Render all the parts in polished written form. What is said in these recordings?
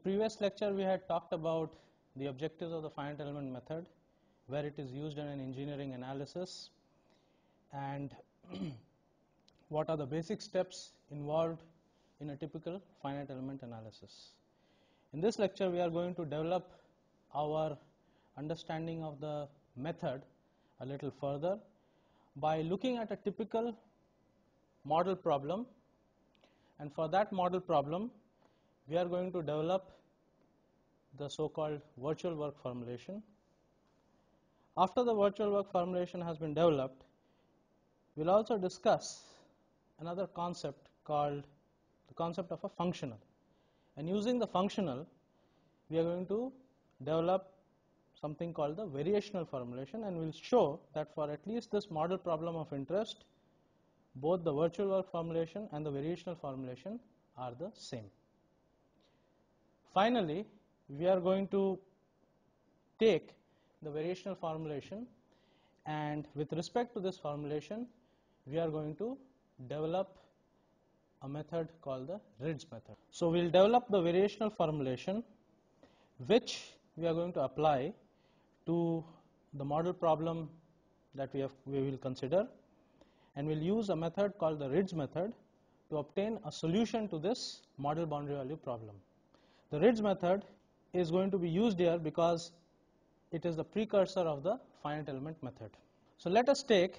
previous lecture we had talked about the objectives of the finite element method, where it is used in an engineering analysis, and what are the basic steps involved in a typical finite element analysis. In this lecture we are going to develop our understanding of the method a little further by looking at a typical model problem, and for that model problem we are going to develop the so-called virtual work formulation. After the virtual work formulation has been developed, we will also discuss another concept called the concept of a functional, and using the functional we are going to develop something called the variational formulation, and we will show that for at least this model problem of interest, both the virtual work formulation and the variational formulation are the same. Finally, we are going to take the variational formulation, and with respect to this formulation we are going to develop a method called the Ritz method. So we will develop the variational formulation which we are going to apply to the model problem that we will consider, and we will use a method called the Ritz method to obtain a solution to this model boundary value problem. The Ritz method is going to be used here because it is the precursor of the finite element method. So let us take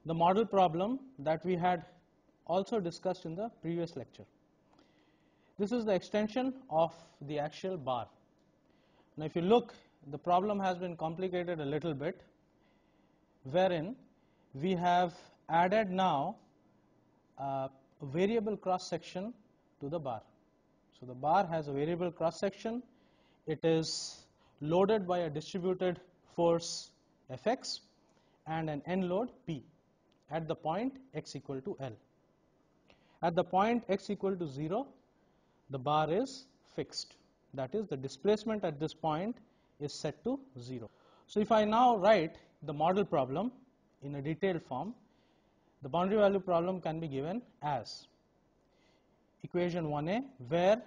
the model problem that we had also discussed in the previous lecture. This is the extension of the axial bar. Now if you look, the problem has been complicated a little bit, wherein we have added now a variable cross section to the bar. So the bar has a variable cross section. It is loaded by a distributed force Fx and an end load P at the point x equal to L. At the point x equal to 0, the bar is fixed. That is, the displacement at this point is set to 0. So if I now write the model problem in a detailed form, the boundary value problem can be given as equation 1a, where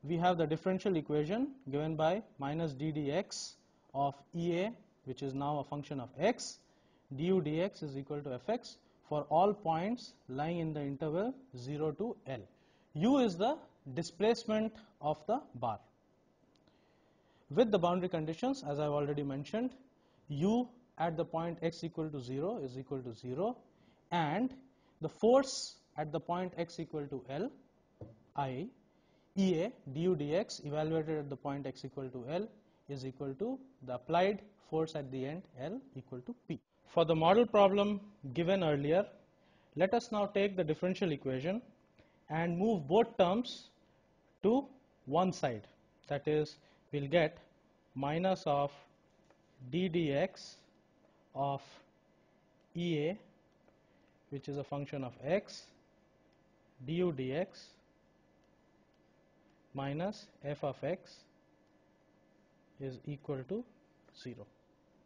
we have the differential equation given by minus d dx of Ea, which is now a function of x, du dx is equal to fx for all points lying in the interval 0 to L. U is the displacement of the bar. With the boundary conditions, as I have already mentioned, u at the point x equal to 0 is equal to 0, and the force at the point x equal to L, I, Ea du dx evaluated at the point x equal to L is equal to the applied force at the end L equal to P. For the model problem given earlier, let us now take the differential equation and move both terms to one side. That is, we will get minus of d dx of Ea, which is a function of x, du dx minus f of x is equal to 0.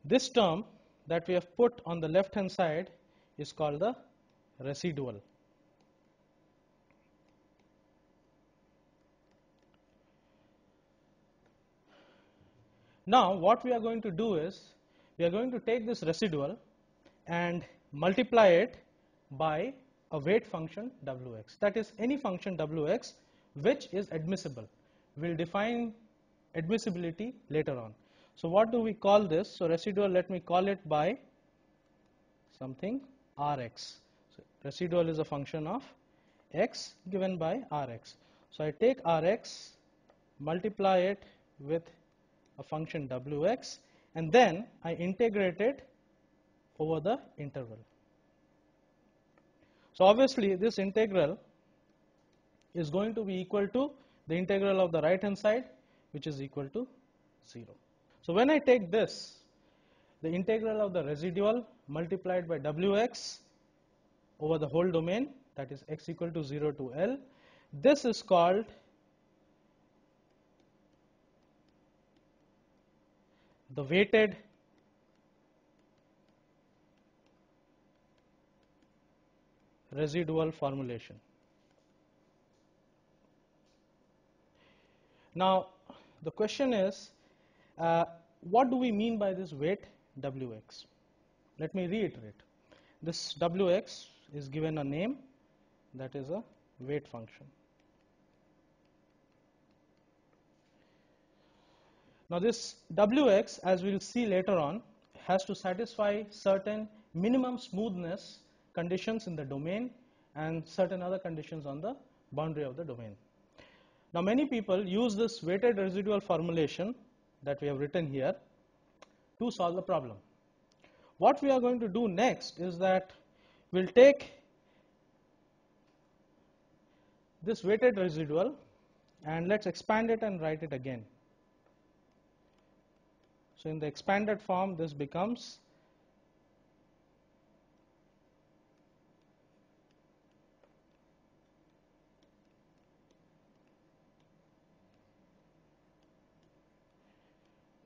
This term that we have put on the left hand side is called the residual. Now what we are going to do is, we are going to take this residual and multiply it by a weight function Wx, that is any function Wx which is admissible. We will define admissibility later on. So what do we call this? So residual, let me call it by something Rx. So residual is a function of x given by Rx. So I take Rx, multiply it with a function Wx, and then I integrate it over the interval. So obviously this integral is going to be equal to the integral of the right hand side, which is equal to 0. So when I take this, the integral of the residual multiplied by Wx over the whole domain, that is x equal to 0 to L, this is called the weighted residual formulation. Now the question is, what do we mean by this weight Wx? Let me reiterate. This Wx is given a name, that is a weight function. Now this Wx, as we will see later on, has to satisfy certain minimum smoothness conditions in the domain and certain other conditions on the boundary of the domain. Now many people use this weighted residual formulation that we have written here to solve the problem. What we are going to do next is that we'll take this weighted residual and let's expand it and write it again. So in the expanded form, this becomes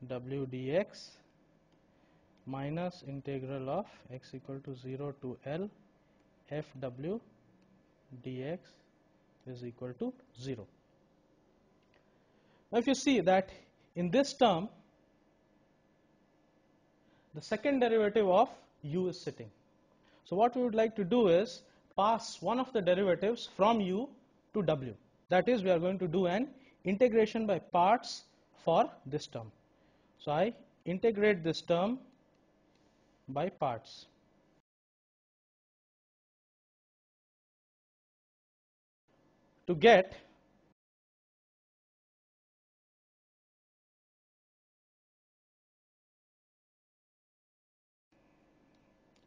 w dx minus integral of x equal to 0 to L fw dx is equal to 0. Now if you see that in this term, the second derivative of u is sitting. So what we would like to do is pass one of the derivatives from u to w. That is, we are going to do an integration by parts for this term. So I integrate this term by parts. To get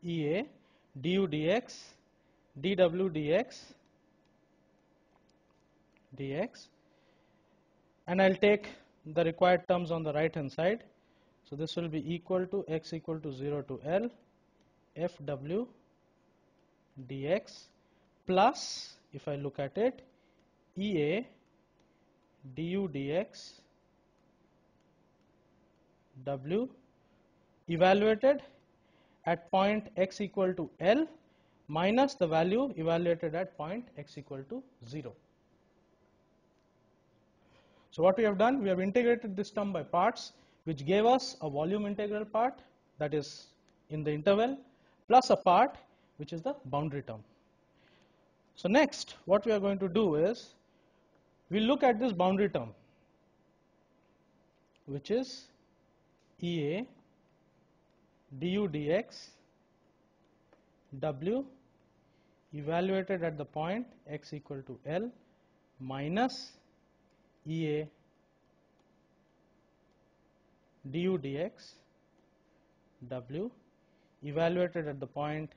EA du dx dw dx, and I'll take the required terms on the right hand side. So this will be equal to x equal to 0 to L fw dx plus, if I look at it, EA du dx w evaluated at point x equal to L minus the value evaluated at point x equal to 0. So what we have done, we have integrated this term by parts, which gave us a volume integral part, that is in the interval, plus a part which is the boundary term. So next what we are going to do is, we will look at this boundary term, which is EA du dx w evaluated at the point x equal to L minus EA du dx w evaluated at the point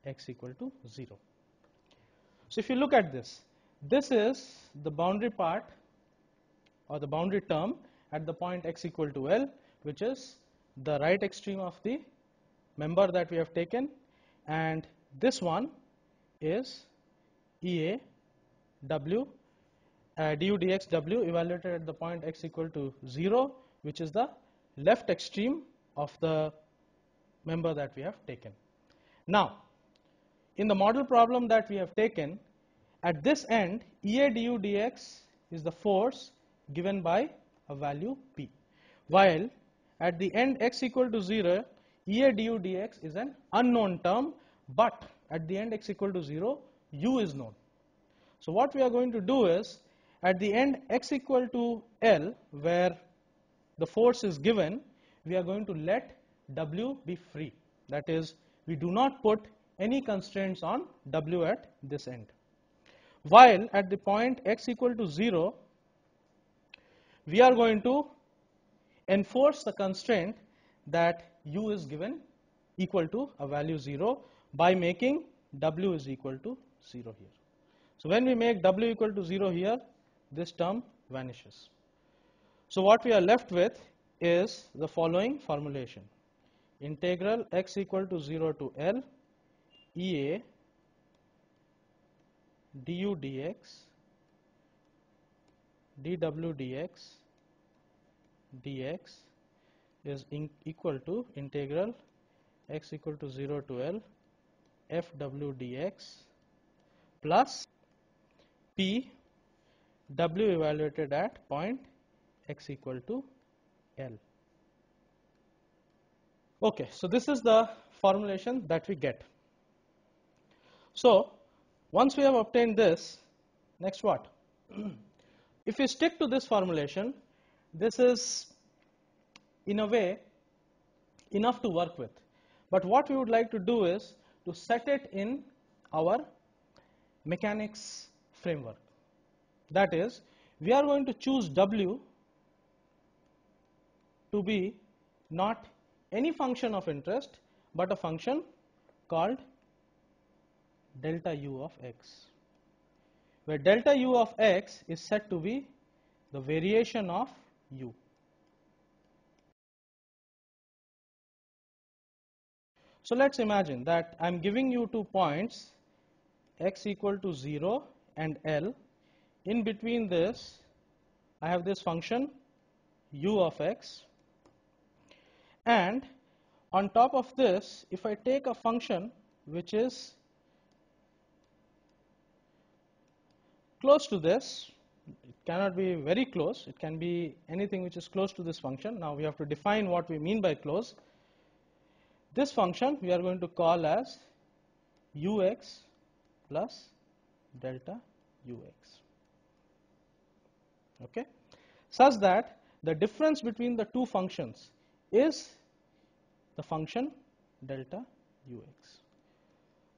x equal to 0. So if you look at this, this is the boundary part or the boundary term at the point x equal to L, which is the right extreme of the member that we have taken, and this one is EA w du dx w evaluated at the point x equal to 0, which is the left extreme of the member that we have taken. Now in the model problem that we have taken, at this end EA du dx is the force given by a value P, while at the end x equal to 0 EA du dx is an unknown term, but at the end x equal to 0 u is known. So what we are going to do is, at the end x equal to L, where the force is given, we are going to let w be free. That is, we do not put any constraints on w at this end. While at the point x equal to 0, we are going to enforce the constraint that u is given equal to a value 0 by making w is equal to 0 here. So when we make w equal to 0 here, this term vanishes. So what we are left with is the following formulation: integral x equal to 0 to L EA du dx dw dx is equal to integral x equal to 0 to L fw dx plus P w evaluated at point x equal to L. Okay, so this is the formulation that we get. So once we have obtained this, next what? If we stick to this formulation, this is in a way enough to work with. But what we would like to do is to set it in our mechanics framework. That is, we are going to choose W to be not any function of interest, but a function called delta U of x, where delta U of x is said to be the variation of U. So let's imagine that I'm giving you 2 points x equal to 0 and L. In between this, I have this function U of x, and on top of this, if I take a function which is close to this, it cannot be very close, it can be anything which is close to this function. Now we have to define what we mean by close. This function we are going to call as ux plus delta ux, okay, such that the difference between the two functions is the function delta ux.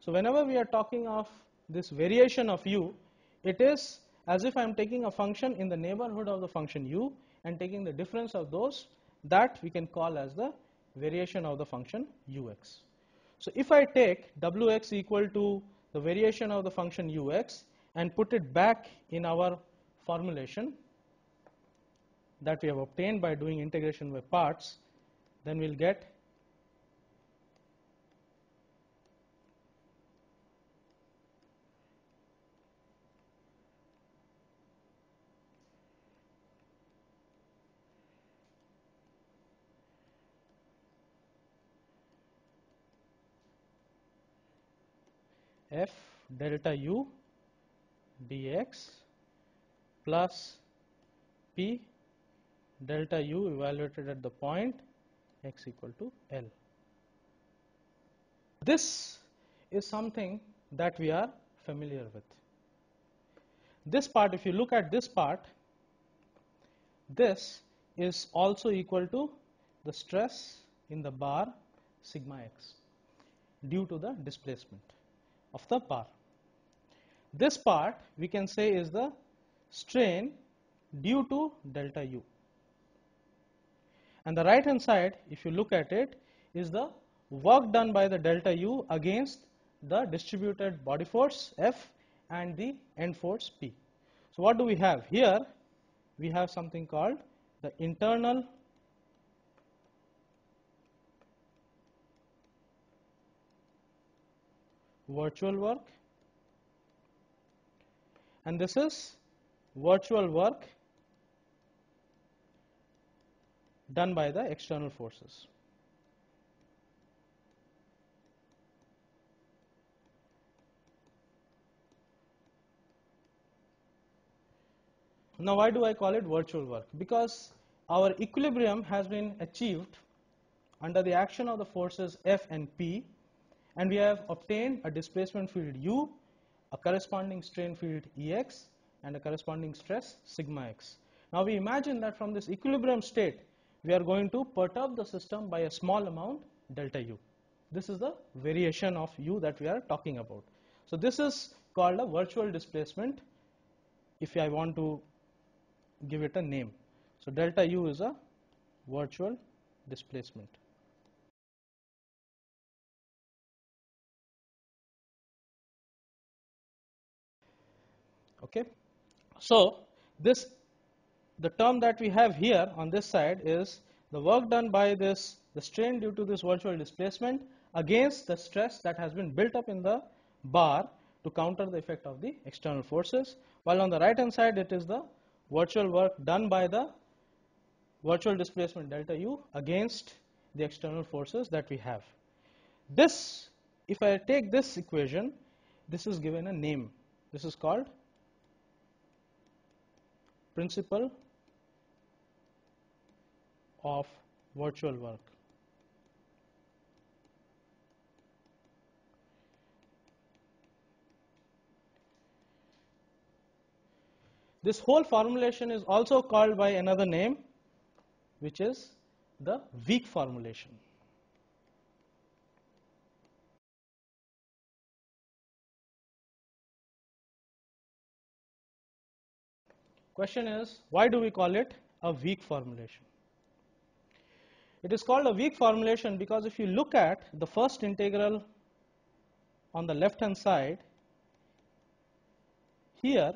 So whenever we are talking of this variation of u, it is as if I am taking a function in the neighborhood of the function u and taking the difference of those, that we can call as the variation of the function ux. So if I take wx equal to the variation of the function ux and put it back in our formulation that we have obtained by doing integration by parts, then we'll get f delta u dx plus p delta u evaluated at the point x equal to L. This is something that we are familiar with. This part, if you look at this part, this is also equal to the stress in the bar sigma x due to the displacement of the bar. This part we can say is the strain due to delta u. And the right hand side, if you look at it, is the work done by the delta u against the distributed body force F and the end force P. So what do we have here? We have something called the internal virtual work, and this is virtual work done by the external forces. Now why do I call it virtual work? Because our equilibrium has been achieved under the action of the forces F and P, and we have obtained a displacement field U, a corresponding strain field Ex, and a corresponding stress sigma x. Now we imagine that from this equilibrium state we are going to perturb the system by a small amount delta U. This is the variation of U that we are talking about. So this is called a virtual displacement if I want to give it a name. So delta U is a virtual displacement. Okay, so this, the term that we have here on this side is the work done by this, the strain due to this virtual displacement against the stress that has been built up in the bar to counter the effect of the external forces, while on the right hand side it is the virtual work done by the virtual displacement delta U against the external forces that we have. This, if I take this equation, this is given a name. This is called principal of virtual work. This whole formulation is also called by another name, which is the weak formulation. Question is, why do we call it a weak formulation? It is called a weak formulation because if you look at the first integral on the left hand side, here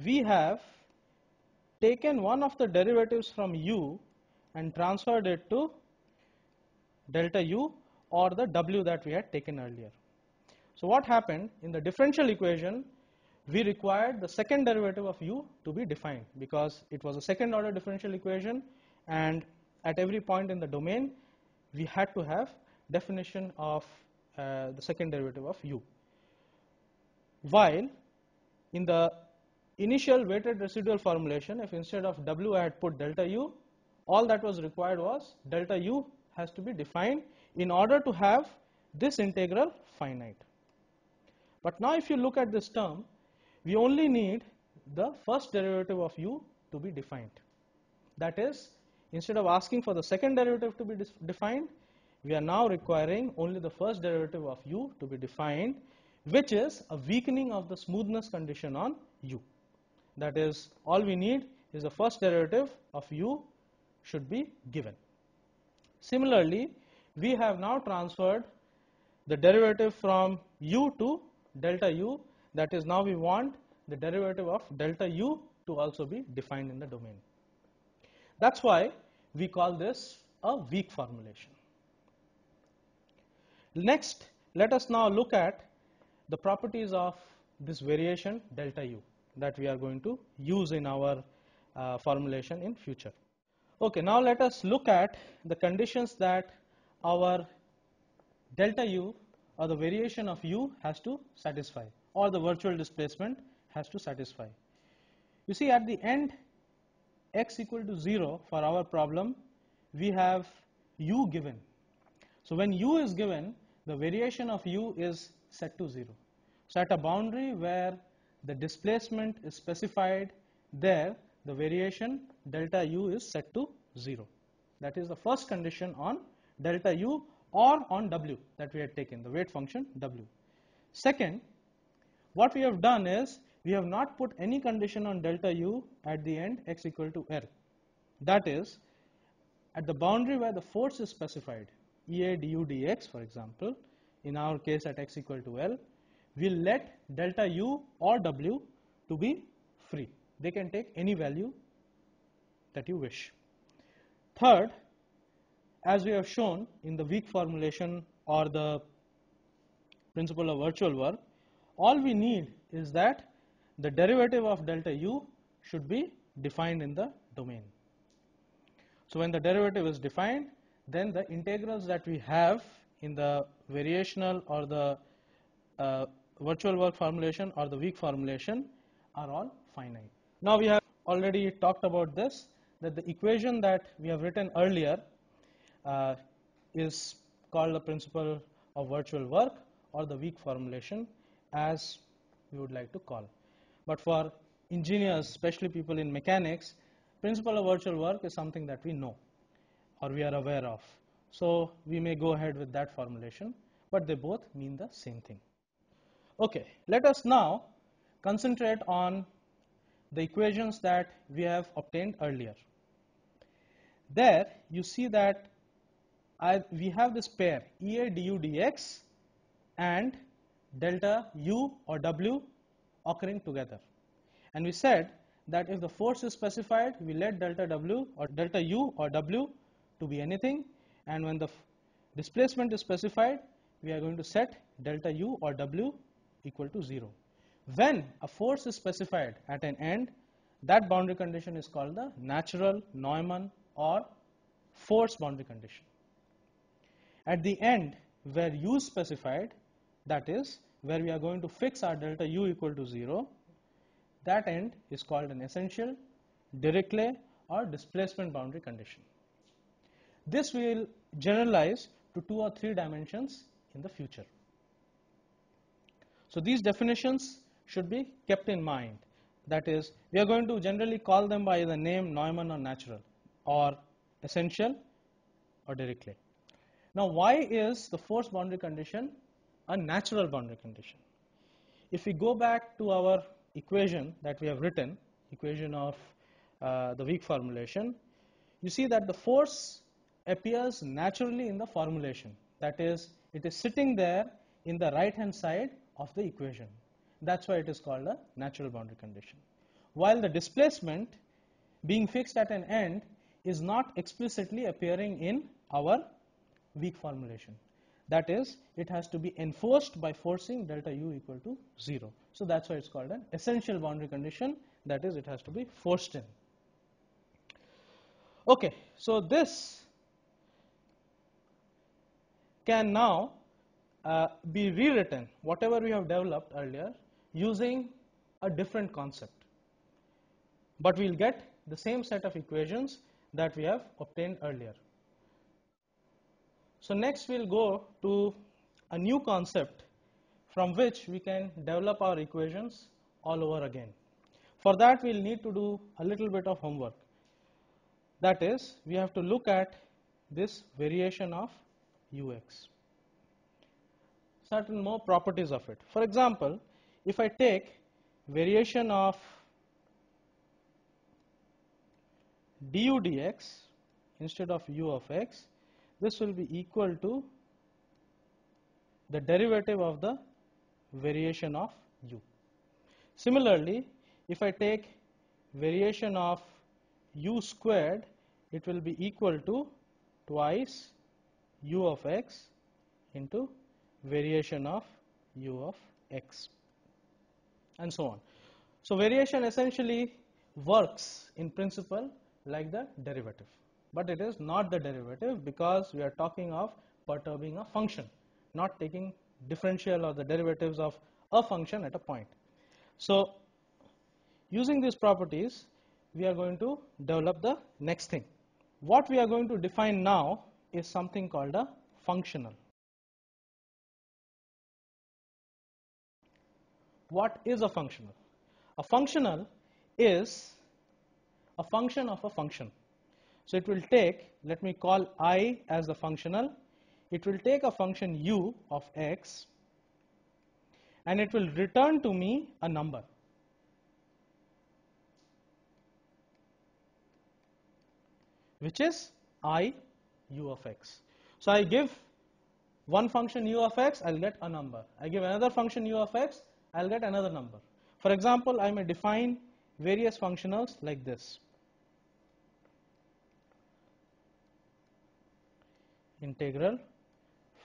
we have taken one of the derivatives from u and transferred it to delta u or the w that we had taken earlier. So what happened in the differential equation, we required the second derivative of u to be defined because it was a second order differential equation, and at every point in the domain we had to have definition of the second derivative of u. While in the initial weighted residual formulation, if instead of w I had put delta u, all that was required was delta u has to be defined in order to have this integral finite. But now if you look at this term, we only need the first derivative of u to be defined. That is, instead of asking for the second derivative to be defined, we are now requiring only the first derivative of u to be defined, which is a weakening of the smoothness condition on u. That is, all we need is the first derivative of u should be given. Similarly, we have now transferred the derivative from u to delta u, that is, now we want the derivative of delta u to also be defined in the domain. That's why we call this a weak formulation. Next, let us now look at the properties of this variation delta u that we are going to use in our formulation in future. Okay, now let us look at the conditions that our delta u or the variation of u has to satisfy, or the virtual displacement has to satisfy. You see, at the end x equal to 0 for our problem, we have u given. So when u is given, the variation of u is set to 0. So at a boundary where the displacement is specified, there the variation delta u is set to 0. That is the first condition on delta u or on w that we had taken, the weight function w. Second, what we have done is we have not put any condition on delta u at the end x equal to L. That is, at the boundary where the force is specified, Ea du dx for example, in our case at x equal to L, we will let delta u or w to be free. They can take any value that you wish. Third, as we have shown in the weak formulation or the principle of virtual work, all we need is that the derivative of delta u should be defined in the domain. So when the derivative is defined, then the integrals that we have in the variational or the virtual work formulation or the weak formulation are all finite. Now we have already talked about this, that the equation that we have written earlier is called the principle of virtual work or the weak formulation, as we would like to call. But for engineers, especially people in mechanics, principle of virtual work is something that we know or we are aware of. So we may go ahead with that formulation, but they both mean the same thing. Okay, let us now concentrate on the equations that we have obtained earlier. There you see that we have this pair Ea du dx and delta u or w occurring together. And we said that if the force is specified, we let delta w or delta u or w to be anything, and when the displacement is specified, we are going to set delta u or w equal to 0. When a force is specified at an end, that boundary condition is called the natural Neumann or force boundary condition. At the end where u is specified, that is where we are going to fix our delta u equal to 0, that end is called an essential, Dirichlet or displacement boundary condition. This will generalize to 2 or 3 dimensions in the future. So these definitions should be kept in mind. That is, we are going to generally call them by the name Neumann or natural, or essential or Dirichlet. Now, why is the force boundary condition a natural boundary condition? If we go back to our equation that we have written, equation of the weak formulation, you see that the force appears naturally in the formulation. That is, it is sitting there in the right hand side of the equation. That's why it is called a natural boundary condition. While the displacement being fixed at an end is not explicitly appearing in our weak formulation. That is, it has to be enforced by forcing delta u equal to 0. So that's why it's called an essential boundary condition. That is, it has to be forced in. Okay, so this can now be rewritten, whatever we have developed earlier, using a different concept. But we'll get the same set of equations that we have obtained earlier. So next we'll go to a new concept from which we can develop our equations all over again. For that we'll need to do a little bit of homework. That is, we have to look at this variation of ux, certain more properties of it. For example, if I take variation of du dx instead of u of x, this will be equal to the derivative of the variation of u. Similarly, if I take variation of u squared, it will be equal to twice u of x into variation of u of x, and so on. So variation essentially works in principle like the derivative, but it is not the derivative because we are talking of perturbing a function, not taking differential or the derivatives of a function at a point. So using these properties, we are going to develop the next thing. What we are going to define now is something called a functional. What is a functional? A functional is a function of a function. So it will take, let me call I as the functional, it will take a function u of x and it will return to me a number. Which is I u of x. So I give one function u of x, I'll get a number. I give another function u of x, I'll get another number. For example, I may define various functionals like this. Integral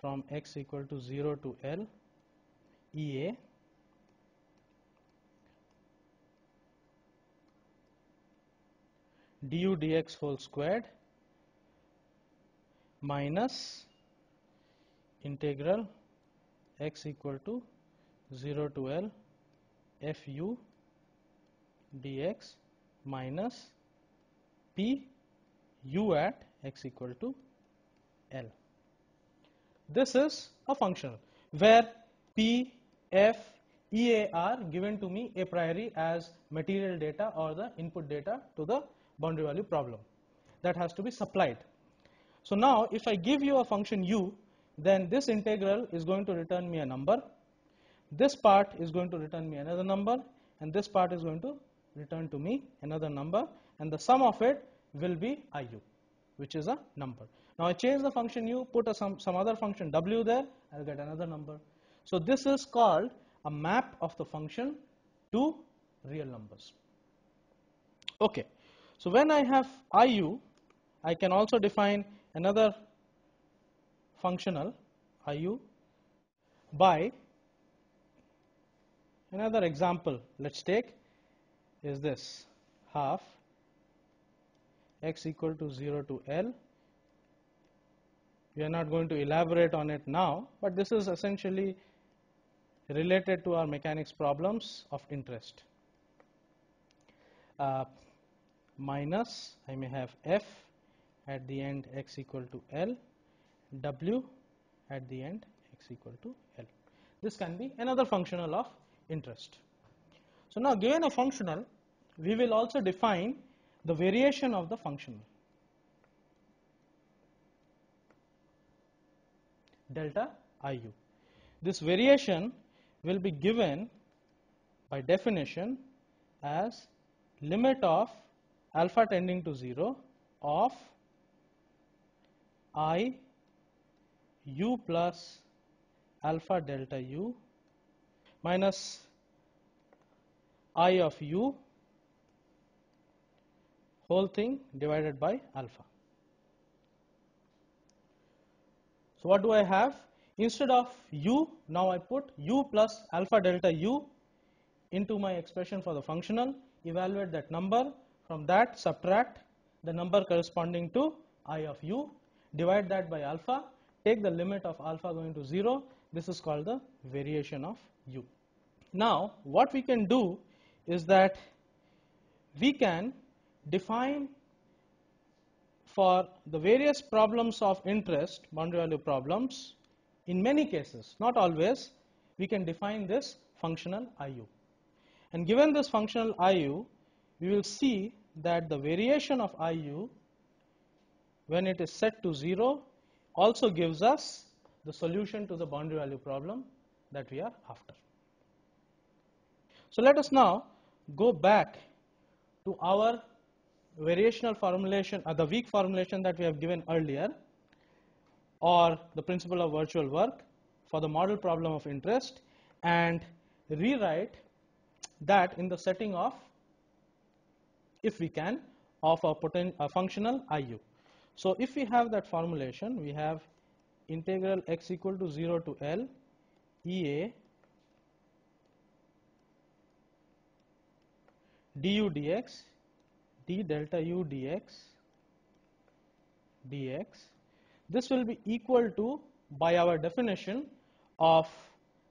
from x equal to 0 to L EA du dx whole squared minus integral x equal to 0 to L fu dx minus p u at x equal to L. This is a functional where p, f, ea are given to me a priori as material data or the input data to the boundary value problem that has to be supplied. So now if I give you a function u, then this integral is going to return me a number, this part is going to return me another number, and this part is going to return to me another number, and the sum of it will be iu, which is a number. Now I change the function u, put some other function w there, I'll get another number. So this is called a map of the function to real numbers. Okay, so when I have iu, I can also define another functional iu by another example. Let's take is this half x equal to 0 to L. We are not going to elaborate on it now, but this is essentially related to our mechanics problems of interest. Minus, I may have f at the end x equal to L, W at the end x equal to L. This can be another functional of interest. So now given a functional, we will also define the variation of the functional, delta IU. This variation will be given by definition as limit of alpha tending to 0 of I u plus alpha delta u minus I of u whole thing divided by alpha. So what do I have? Instead of u, now I put u plus alpha delta u into my expression for the functional, evaluate that number, from that subtract the number corresponding to I of u, divide that by alpha, take the limit of alpha going to 0, this is called the variation of u. Now what we can do is that we can define for the various problems of interest, boundary value problems, in many cases, not always, we can define this functional IU. And given this functional IU, we will see that the variation of IU when it is set to 0 also gives us the solution to the boundary value problem that we are after. So let us now go back to our variational formulation, the weak formulation that we have given earlier, or the principle of virtual work for the model problem of interest, and rewrite that in the setting of, if we can, of a functional IU. So if we have that formulation, we have integral x equal to 0 to L EA du dx d delta u dx dx. This will be equal to, by our definition of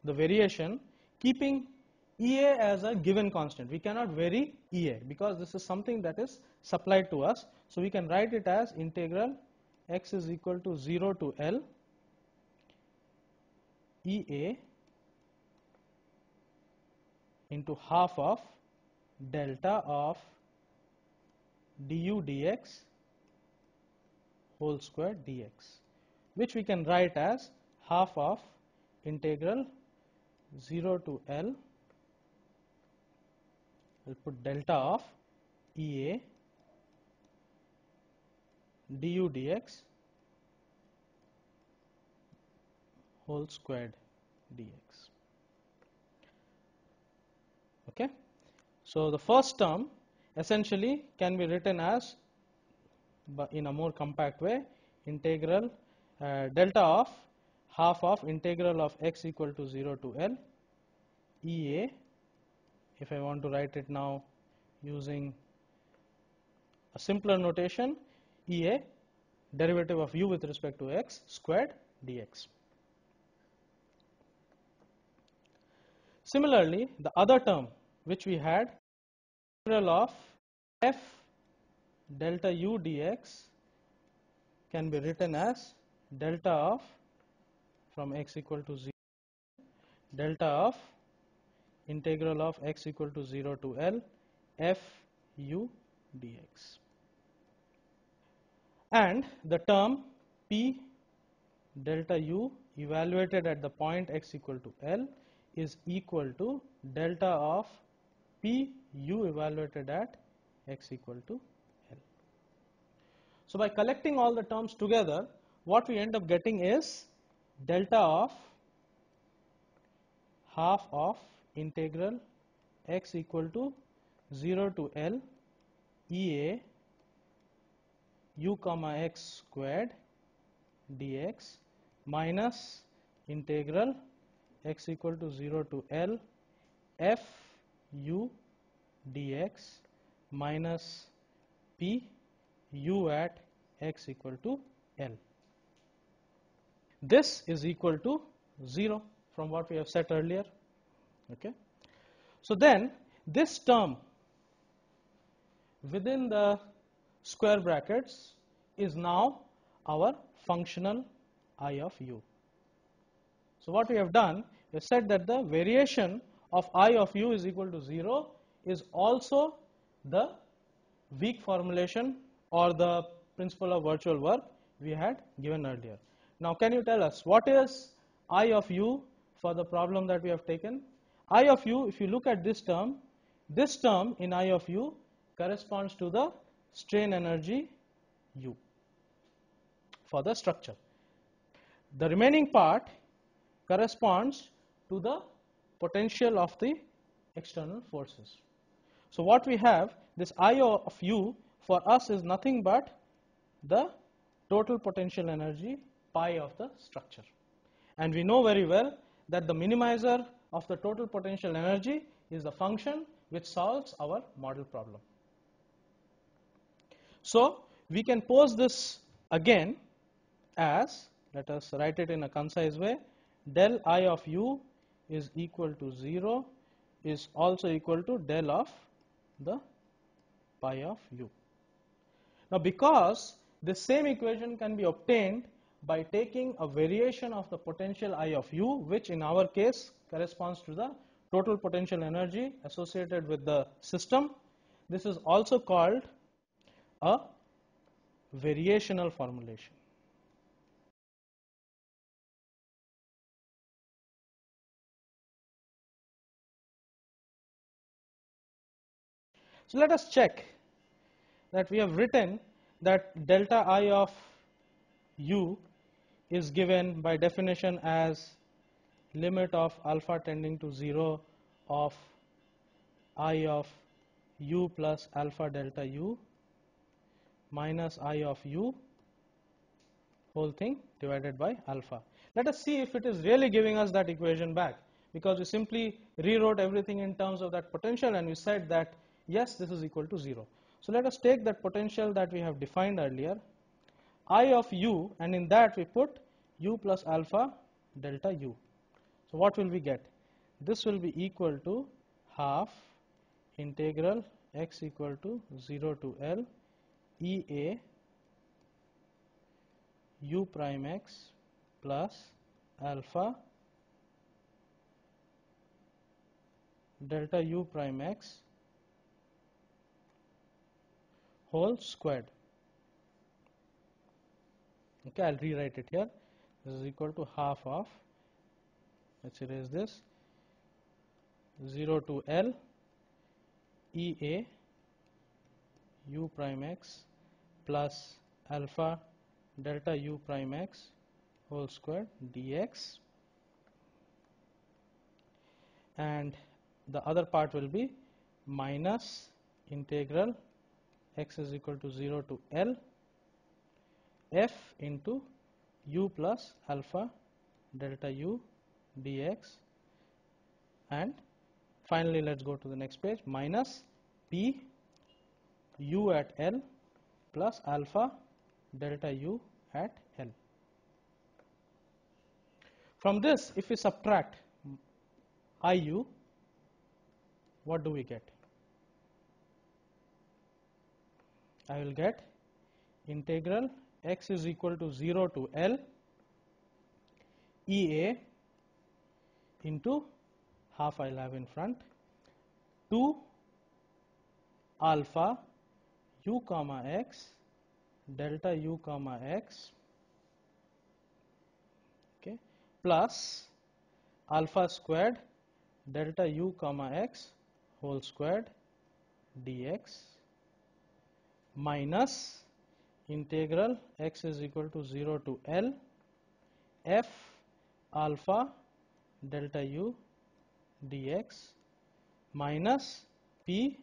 the variation, keeping EA as a given constant. We cannot vary EA because this is something that is supplied to us. So we can write it as integral x is equal to 0 to L EA into half of delta of du dx whole square dx, which we can write as half of integral 0 to L, we'll put delta of EA du dx whole squared dx. Okay. So the first term essentially can be written as, in a more compact way, integral delta of half of integral of x equal to 0 to L EA, if I want to write it now using a simpler notation, EA derivative of u with respect to x squared dx. Similarly, the other term which we had, integral of f delta u dx can be written as delta of, from x equal to 0, delta of integral of x equal to 0 to L f u dx. And the term p delta u evaluated at the point x equal to L is equal to delta of p u evaluated at x equal to L. So by collecting all the terms together, what we end up getting is delta of half of integral x equal to 0 to L EA u comma x squared dx minus integral x equal to 0 to L f u dx minus p u at x equal to L. This is equal to 0 from what we have said earlier. Okay. So then this term within the square brackets is now our functional I of u. So what we have done is said that the variation of I of u is equal to 0 is also the weak formulation or the principle of virtual work we had given earlier. Now can you tell us what is I of u for the problem that we have taken? I of u, if you look at this term in I of u corresponds to the strain energy u for the structure. The remaining part corresponds to the potential of the external forces. So what we have, this I of u for us is nothing but the total potential energy pi of the structure. And we know very well that the minimizer of the total potential energy is the function which solves our model problem. So we can pose this again as, let us write it in a concise way, del I of u is equal to 0 is also equal to del of the pi of u. Now because this same equation can be obtained by taking a variation of the potential I of u, which in our case corresponds to the total potential energy associated with the system. This is also called a variational formulation. So let us check that we have written that delta I of u is given by definition as limit of alpha tending to 0 of I of u plus alpha delta u minus I of u whole thing divided by alpha. Let us see if it is really giving us that equation back, because we simply rewrote everything in terms of that potential and we said that yes, this is equal to 0. So let us take that potential that we have defined earlier, I of u, and in that we put u plus alpha delta u. So what will we get? This will be equal to half integral x equal to 0 to L EA u prime x plus alpha delta u prime x whole squared. Okay, I'll rewrite it here. This is equal to half of, let's erase this, 0 to L EA u prime x plus alpha delta u prime x whole squared dx, and the other part will be minus integral x is equal to 0 to L f into u plus alpha delta u dx, and finally let's go to the next page, minus p u at L plus alpha delta u at L. From this, if we subtract IU, what do we get? I will get integral x is equal to 0 to L EA into, half I'll have in front, 2 alpha u comma x delta u comma x, okay, plus alpha squared delta u comma x whole squared dx minus integral x is equal to 0 to L f alpha delta u dx minus p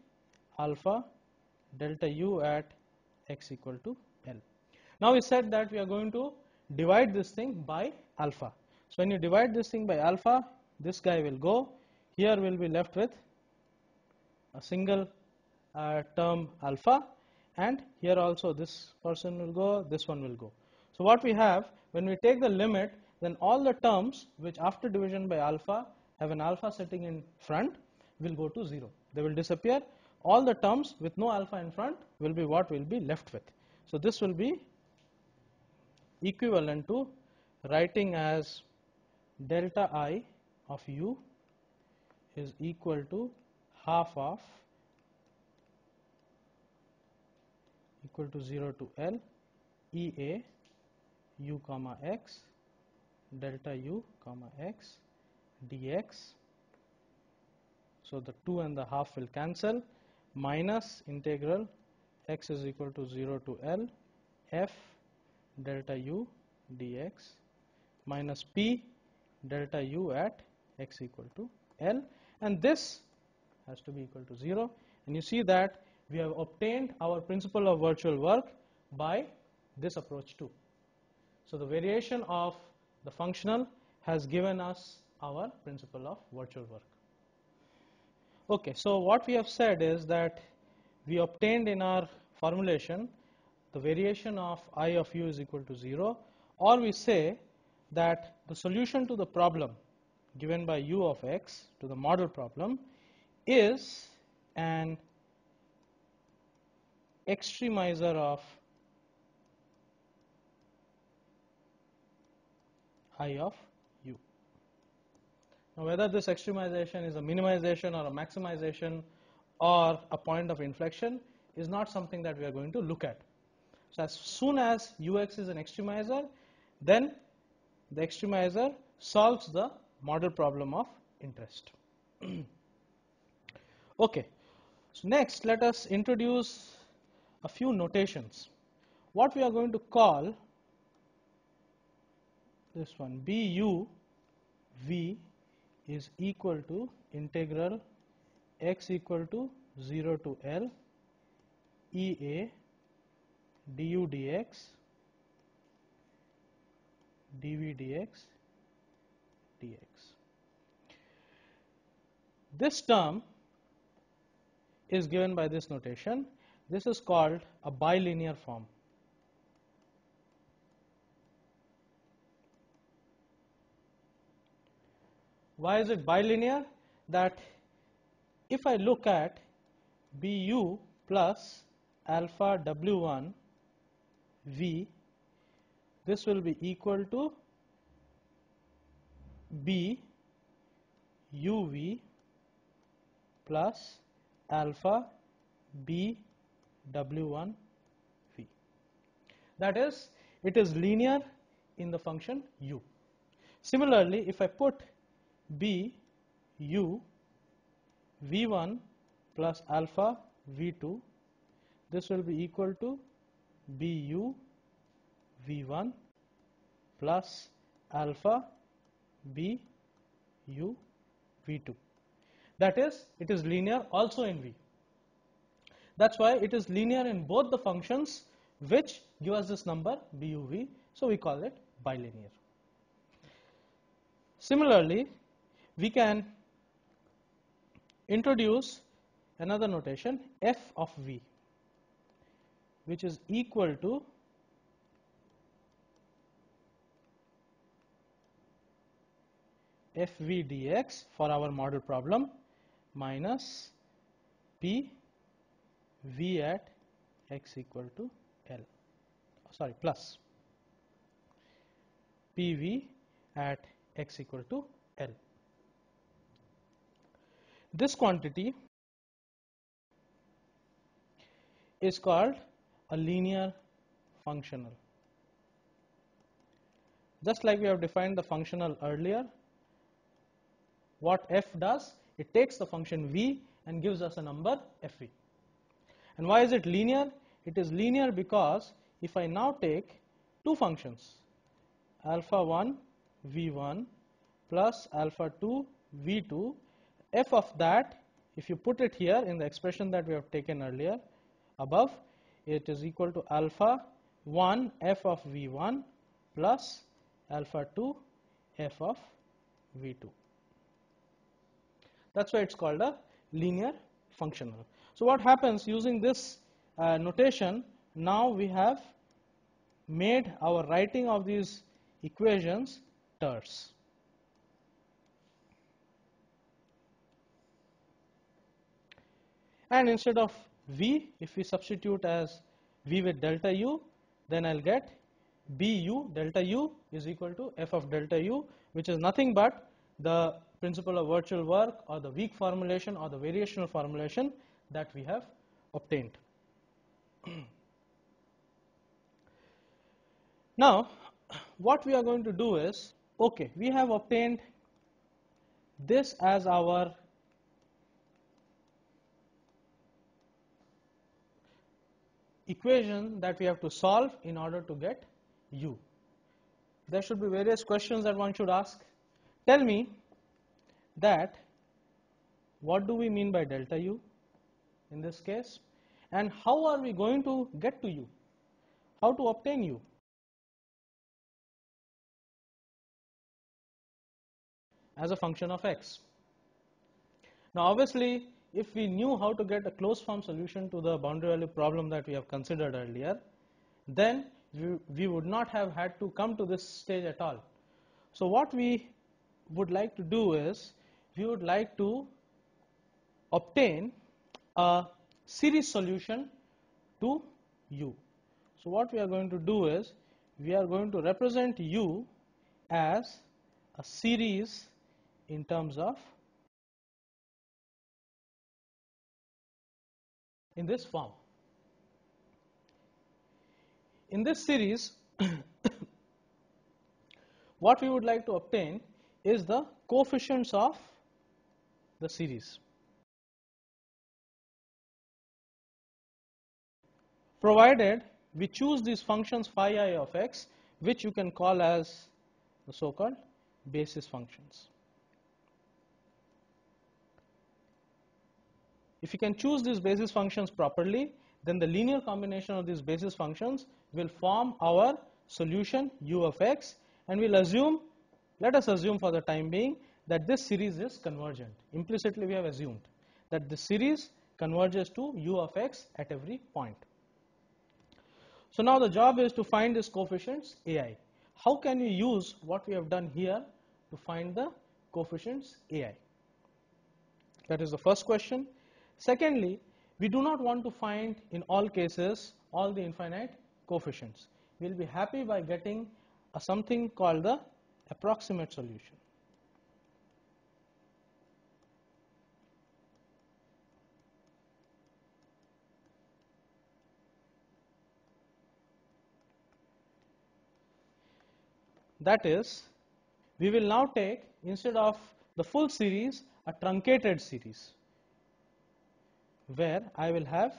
alpha delta u at x equal to L. Now we said that we are going to divide this thing by alpha. So when you divide this thing by alpha, this guy will go, here we will be left with a single term alpha, and here also this person will go, this one will go. So what we have, when we take the limit, then all the terms which after division by alpha have an alpha sitting in front will go to 0. They will disappear. All the terms with no alpha in front will be what we will be left with. So this will be equivalent to writing as delta I of u is equal to half of equal to 0 to L EA u comma x delta u comma x dx. So the 2 and the half will cancel, minus integral x is equal to 0 to L f delta u dx minus p delta u at x equal to L, and this has to be equal to 0. And you see that we have obtained our principle of virtual work by this approach too. So the variation of the functional has given us our principle of virtual work. Okay, so what we have said is that we obtained in our formulation the variation of I of u is equal to 0, or we say that the solution to the problem given by u of x, to the model problem, is an extremizer of I of u. Now whether this extremization is a minimization or a maximization or a point of inflection is not something that we are going to look at. So as soon as ux is an extremizer, then the extremizer solves the model problem of interest. Okay, so next let us introduce a few notations. What we are going to call this one bu v is equal to integral x equal to 0 to L EA du dx dv dx dx. This term is given by this notation. This is called a bilinear form. Why is it bilinear? That if I look at bu plus alpha w1 v, this will be equal to b uv plus alpha b w1 v. That is, it is linear in the function u. Similarly, if I put b u v1 plus alpha v2, this will be equal to bu v1 plus alpha b u v2. That is, it is linear also in v. That's why it is linear in both the functions which give us this number buv, so we call it bilinear. Similarly, we can introduce another notation f of v, which is equal to fv dx for our model problem minus p v at x equal to L, sorry, plus pv at x equal to L. This quantity is called a linear functional. Just like we have defined the functional earlier, what f does, it takes the function v and gives us a number fv. And why is it linear? It is linear because if I now take two functions, alpha 1 v1 plus alpha 2 v2, f of that, if you put it here in the expression that we have taken earlier above, it is equal to alpha 1 f of v1 plus alpha 2 f of v2. That's why it's called a linear functional. So what happens using this notation, now we have made our writing of these equations terse. And instead of v, if we substitute as v with delta u, then I'll get BU delta U is equal to f of delta U, which is nothing but the principle of virtual work or the weak formulation or the variational formulation that we have obtained. Now, what we are going to do is, okay, we have obtained this as our equation that we have to solve in order to get U. There should be various questions that one should ask. Tell me that what do we mean by delta U in this case, and how are we going to get to U? How to obtain U? As a function of x. Now obviously, if we knew how to get a closed form solution to the boundary value problem that we have considered earlier, then we would not have had to come to this stage at all. So what we would like to do is, we would like to obtain a series solution to U. So what we are going to do is, we are going to represent U as a series in terms of, in this form. In this series, what we would like to obtain is the coefficients of the series, provided we choose these functions phi I of x, which you can call as the so-called basis functions. If you can choose these basis functions properly, then the linear combination of these basis functions will form our solution U of x, and we'll assume, let us assume for the time being, that this series is convergent. Implicitly we have assumed that the series converges to U of x at every point. So now the job is to find these coefficients AI. How can we use what we have done here to find the coefficients AI? That is the first question. Secondly, we do not want to find in all cases all the infinite coefficients. We will be happy by getting something called the approximate solution. That is, we will now take, instead of the full series, a truncated series, where I will have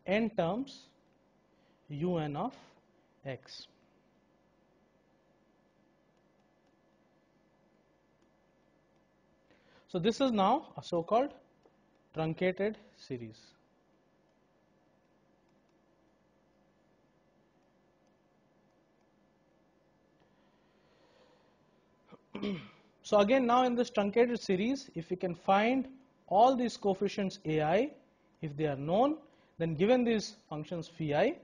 n terms un of x. So this is now a so-called truncated series. So again, now in this truncated series, if we can find all these coefficients ai, if they are known, then given these functions phi I,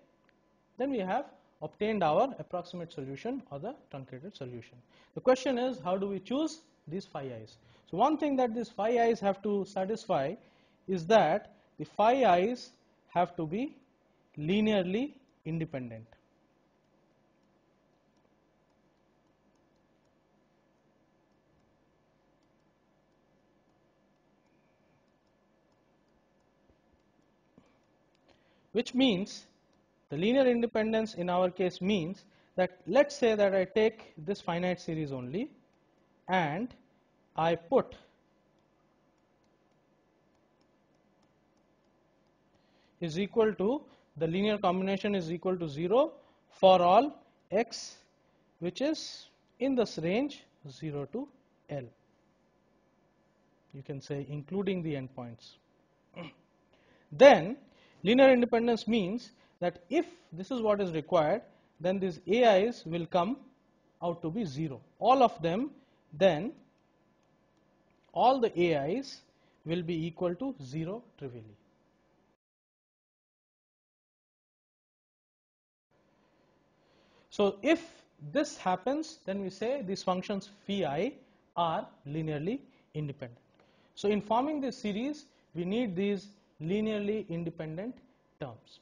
then we have obtained our approximate solution or the truncated solution. The question is, how do we choose these phi i's? So one thing that these phi i's have to satisfy is that the phi i's have to be linearly independent. Which means, the linear independence in our case means that, let's say that I take this finite series only and I put is equal to, the linear combination is equal to 0 for all x which is in this range 0 to L. You can say including the endpoints. Then linear independence means that if this is what is required, then these AIs will come out to be 0. All of them, then all the AIs will be equal to 0 trivially. So if this happens, then we say these functions phi I are linearly independent. So in forming this series, we need these linearly independent terms.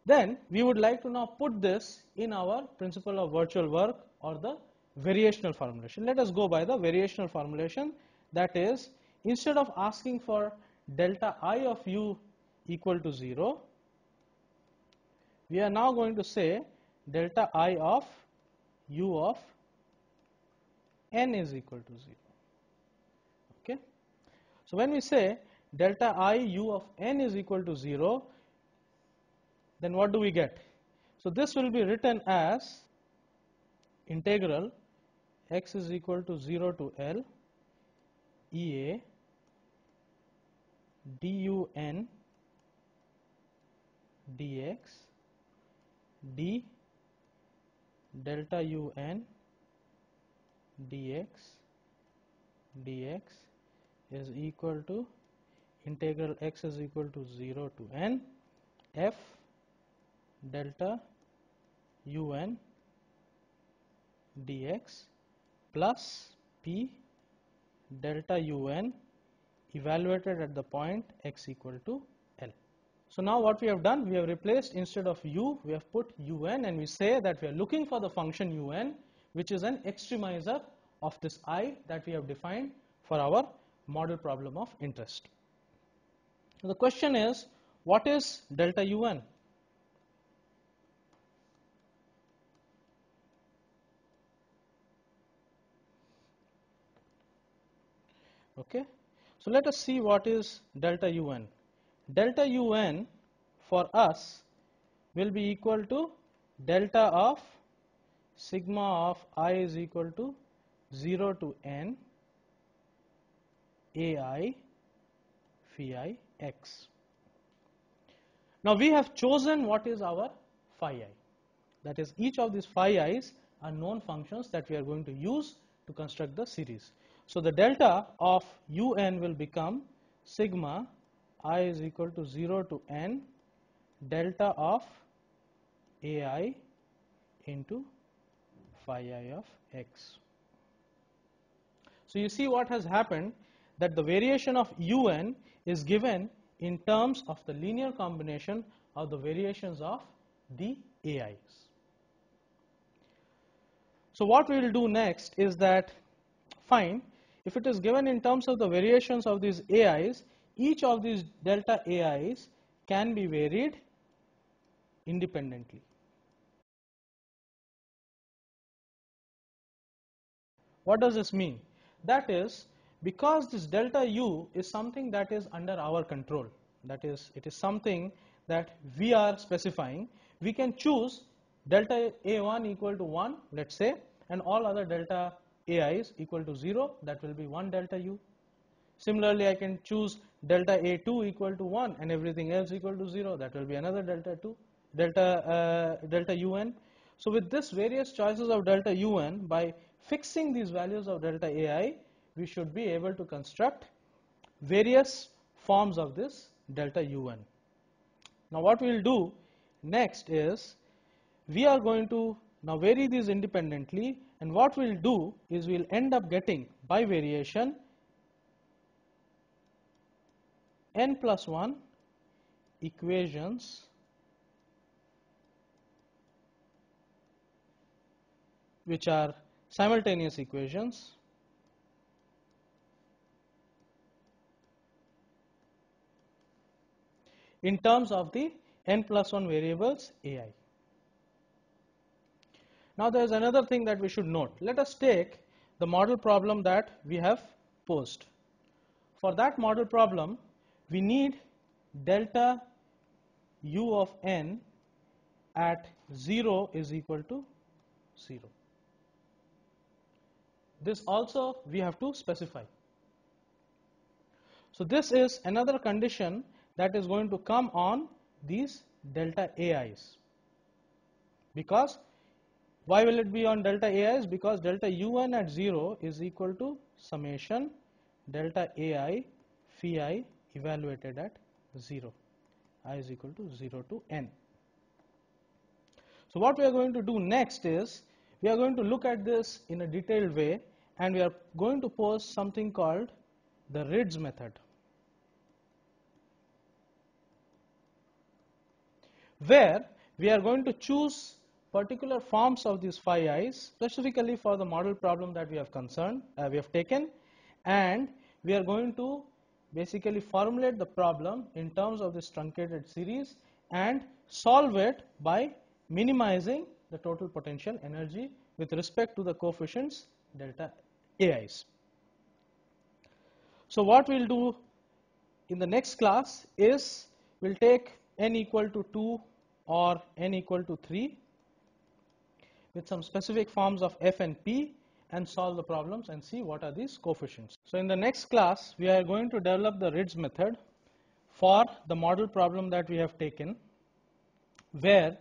Then we would like to now put this in our principle of virtual work or the variational formulation. Let us go by the variational formulation, that is, instead of asking for delta I of u equal to 0, we are now going to say delta I of u of n is equal to 0. Okay. So when we say delta I u of n is equal to 0, then what do we get? So this will be written as integral x is equal to 0 to L EA dun dx d delta un dx dx is equal to integral x is equal to 0 to n f delta un dx plus p delta un evaluated at the point x equal to L. So now what we have done, we have replaced, instead of u, we have put un, and we say that we are looking for the function un, which is an extremizer of this I that we have defined for our model problem of interest. So the question is, what is delta un? Okay. So let us see what is delta un. Delta un for us will be equal to delta of sigma of I is equal to 0 to n ai phi x. Now we have chosen what is our phi I. That is, each of these phi i's are known functions that we are going to use to construct the series. So the delta of un will become sigma I is equal to 0 to n delta of ai into phi I of x. So you see what has happened, that the variation of un is given in terms of the linear combination of the variations of the ai's. So what we will do next is that, fine, if it is given in terms of the variations of these ai's, each of these delta ai's can be varied independently. What does this mean? That is, because this delta u is something that is under our control, that is, it is something that we are specifying, we can choose delta a1 equal to 1, let's say, and all other delta ai's equal to 0, that will be 1 delta u. Similarly, I can choose delta a2 equal to 1 and everything else equal to 0, that will be another delta un. So with this various choices of delta un, by fixing these values of delta ai, we should be able to construct various forms of this delta un. Now what we will do next is, we are going to now vary these independently, and what we will do is we will end up getting, by variation, n plus 1 equations which are simultaneous equations in terms of the n plus 1 variables ai. Now there is another thing that we should note. Let us take the model problem that we have posed. For that model problem, we need delta u of n at 0 is equal to 0. This also we have to specify. So this is another condition that is going to come on these delta ai's. Because why will it be on delta ai's? Because delta un at 0 is equal to summation delta ai phi I evaluated at 0. I is equal to 0 to n. So what we are going to do next is, we are going to look at this in a detailed way, and we are going to pose something called the Ritz method. where we are going to choose particular forms of these phi i's specifically for the model problem that we have taken, and we are going to basically formulate the problem in terms of this truncated series and solve it by minimizing the total potential energy with respect to the coefficients delta ai's. So what we'll do in the next class is we'll take n equal to 2 or n equal to 3 with some specific forms of f and p and solve the problems and see what are these coefficients. So in the next class we are going to develop the Ritz method for the model problem that we have taken, where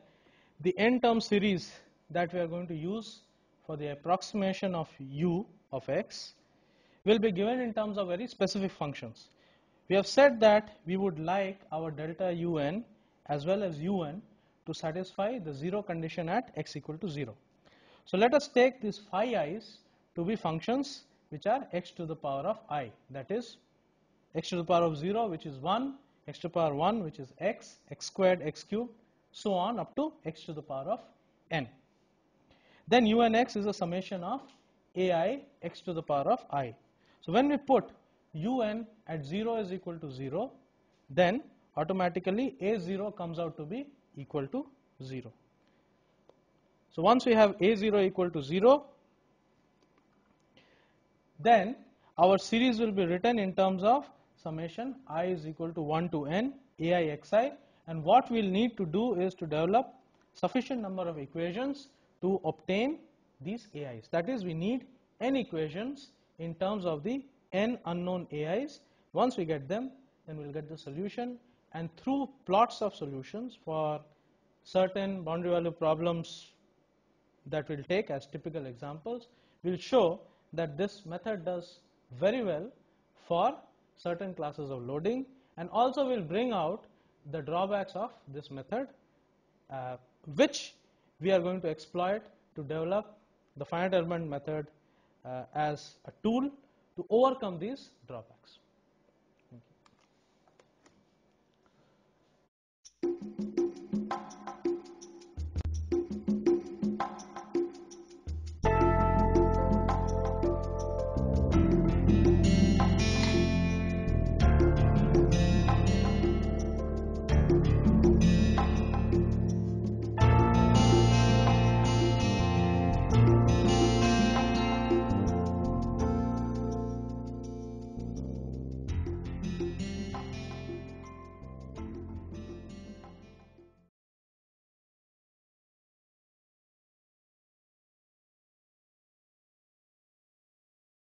the n term series that we are going to use for the approximation of u of x will be given in terms of very specific functions. We have said that we would like our delta un as well as un to satisfy the 0 condition at x equal to 0. So let us take these phi i's to be functions which are x to the power of I, that is x to the power of 0 which is 1, x to the power 1 which is x, x squared, x cubed, so on up to x to the power of n. Then unx is a summation of ai x to the power of I. So when we put un at 0 is equal to 0, then automatically a0 comes out to be equal to 0. So once we have a0 equal to 0, then our series will be written in terms of summation I is equal to 1 to n ai xi, and what we will need to do is to develop sufficient number of equations to obtain these ai's. That is, we need n equations in terms of the n unknown ai's. Once we get them, then we will get the solution, and through plots of solutions for certain boundary value problems that we will take as typical examples, we will show that this method does very well for certain classes of loading, and also will bring out the drawbacks of this method, which we are going to exploit to develop the finite element method as a tool to overcome these drawbacks.